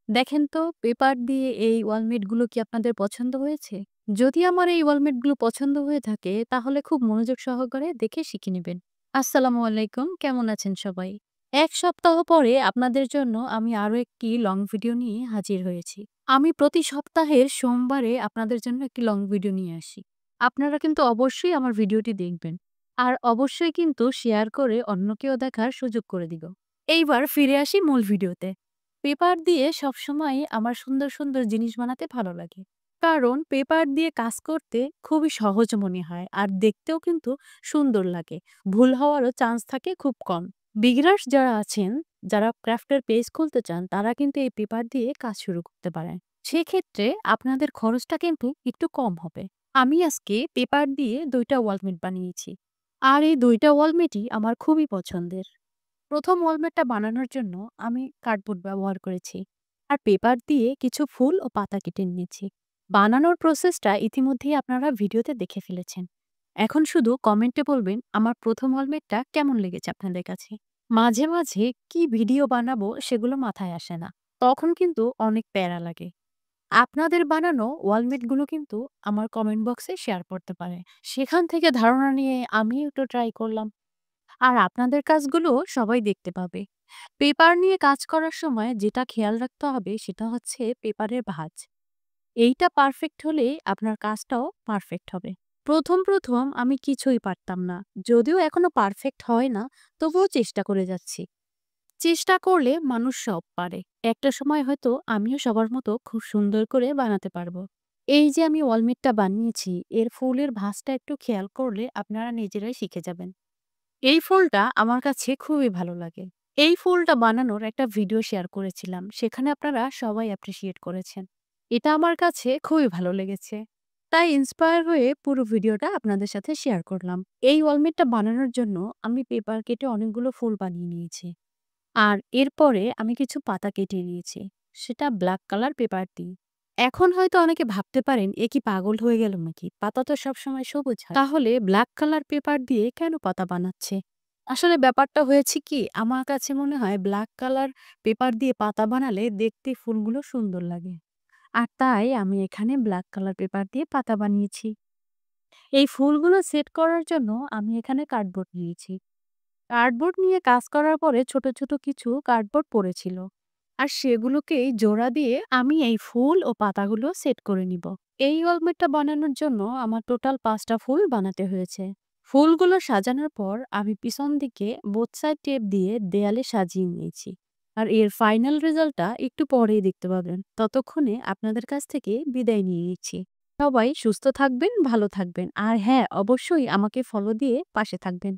দেখেন তো পেপার দিয়ে এই ওয়ালমেটগুলো কি আপনাদের পছন্দ হয়েছে? যদি আমার এই ওয়ালমেটগুলো পছন্দ হয়ে থাকে তাহলে খুব মনোযোগ সহকারে দেখে শিখে নিবেন। আসসালামু আলাইকুম, কেমন আছেন সবাই? ১ সপ্তাহ পরে আপনাদের জন্য আমি আরো একটি লং ভিডিও নিয়ে হাজির হয়েছি। আমি প্রতি সপ্তাহের সোমবারে আপনাদের জন্য একটি লং ভিডিও নিয়ে আসি। আপনারা কিন্তু অবশ্যই আমার ভিডিওটি দেখবেন। আর অবশ্যই কিন্তু শেয়ার করে অন্যকেও দেখার সুযোগ করে দিবেন। এইবার ফিরে আসি মূল ভিডিওতে। পেপার দিয়ে সবসময় আমার সুন্দর, সুন্দর জিনিস বানাতে ভালো লাগে। কারণ পেপার দিয়ে কাজ করতে খুবই সহজ মনে হয়। আর দেখতেও কিন্তু সুন্দর লাগে। ভুল হওয়ারও চান্স থাকে খুব কম। বিগিনার্স যারা আছেন, যারা ক্রাফটের পেজ খুলতে চান, তারা কিন্তু এই পেপার দিয়ে কাজ শুরু করতে পারেন। সেক্ষেত্রে আপনাদের খরচটা কিন্তু একটু কম হবে। আমি আজকে পেপার দিয়ে ২ টা ওয়ালমেট বানিয়েছি। আর এই ২ টা ওয়ালমেটই আমার খুবই পছন্দের। ১ম ওয়ালমেটটা বানানোর জন্য আমি কার্ডবোর্ড ব্যবহার করেছি আর পেপার দিয়ে কিছু ফুল ও পাতা কেটে নিয়েছি। বানানোর প্রসেসটা ইতিমধ্যেই আপনারা ভিডিওতে দেখে ফেলেছেন। এখন শুধু কমেন্টে বলবেন আমার ১ম ওয়ালমেটটা কেমন লেগেছে আপনাদের কাছে। মাঝে মাঝে কি ভিডিও বানাবো সেগুলো মাথায় আসে না। তখন কিন্তু অনেক প্যারা লাগে। আপনাদের বানানো ওয়ালমেটগুলো কিন্তু আমার কমেন্ট বক্সে শেয়ার করতে পারেন। সেখান থেকে ধারণা নিয়ে আমিও একটু ট্রাই করলাম। আর আপনাদের কাজগুলো সবাই দেখতে পাবে। পেপার নিয়ে কাজ করার সময় যেটা খেয়াল রাখতে হবে সেটা হচ্ছে পেপারের ভাঁজ। এইটা পারফেক্ট হলেই আপনার কাজটাও পারফেক্ট হবে। ১ম আমি কিছুই পারতাম না। যদিও এখনো পারফেক্ট হয় না, তবুও চেষ্টা করে যাচ্ছি। চেষ্টা করলে মানুষ সব পারে। একটা সময় হয়তো আমিও সবার মতো খুব সুন্দর করে বানাতে পারবো। এই যে আমি ওয়ালমেটটা বানিয়েছি, এর ফুলের ভাঁজটা একটু খেয়াল করলে আপনারা নিজেরাই শিখে যাবেন। এই ফুলটা আমার কাছে খুবই ভালো লাগে। এই ফুলটা বানানোর একটা ভিডিও শেয়ার করেছিলাম। সেখানে আপনারা সবাই অ্যাপ্রিশিয়েট করেছেন। এটা আমার কাছে খুবই ভালো লেগেছে। তাই ইন্সপায়ার হয়ে পুরো ভিডিওটা আপনাদের সাথে শেয়ার করলাম। এই ওয়ালমেটটা বানানোর জন্য আমি পেপার কেটে অনেকগুলো ফুল বানিয়ে নিয়েছি। আর এরপরে আমি কিছু পাতা কেটে নিয়েছি। সেটা ব্ল্যাক কালার পেপার দিয়ে। এখন হয়তো অনেকে ভাবতে পারেন, এ কি পাগল হয়ে গেল নাকি? পাতা তো সবসময় সবুজ হয়। তাহলে ব্ল্যাক কালার পেপার দিয়ে কেন পাতা বানাচ্ছে? আসলে ব্যাপারটা হয়েছে কি, আমার কাছে মনে হয় ব্ল্যাক কালার পেপার দিয়ে পাতা বানালে দেখতে ফুলগুলো সুন্দর লাগে। আর তাই আমি এখানে ব্ল্যাক কালার পেপার দিয়ে পাতা বানিয়েছি। এই ফুলগুলো সেট করার জন্য আমি এখানে কার্ডবোর্ড নিয়েছি। কার্ডবোর্ড নিয়ে কাজ করার পরে ছোট, ছোট কিছু কার্ডবোর্ড পড়েছিল। আর সেগুলোকেই জোড়া দিয়ে আমি এই ফুল ও পাতাগুলো সেট করে নিব। এই ওয়ালমেটটা বানানোর জন্য আমার টোটাল ৫ টা ফুল বানাতে হয়েছে। ফুলগুলো সাজানোর পর আমি পিছন দিকে বোথ সাইড টেপ দিয়ে দেয়ালে সাজিয়ে নিয়েছি। আর এর ফাইনাল রেজাল্টটা একটু পরেই দেখতে পাবেন। ততক্ষণে আপনাদের কাছ থেকে বিদায় নিয়ে নিচ্ছি। সবাই সুস্থ থাকবেন, ভালো থাকবেন। আর হ্যাঁ, অবশ্যই আমাকে ফলো দিয়ে পাশে থাকবেন।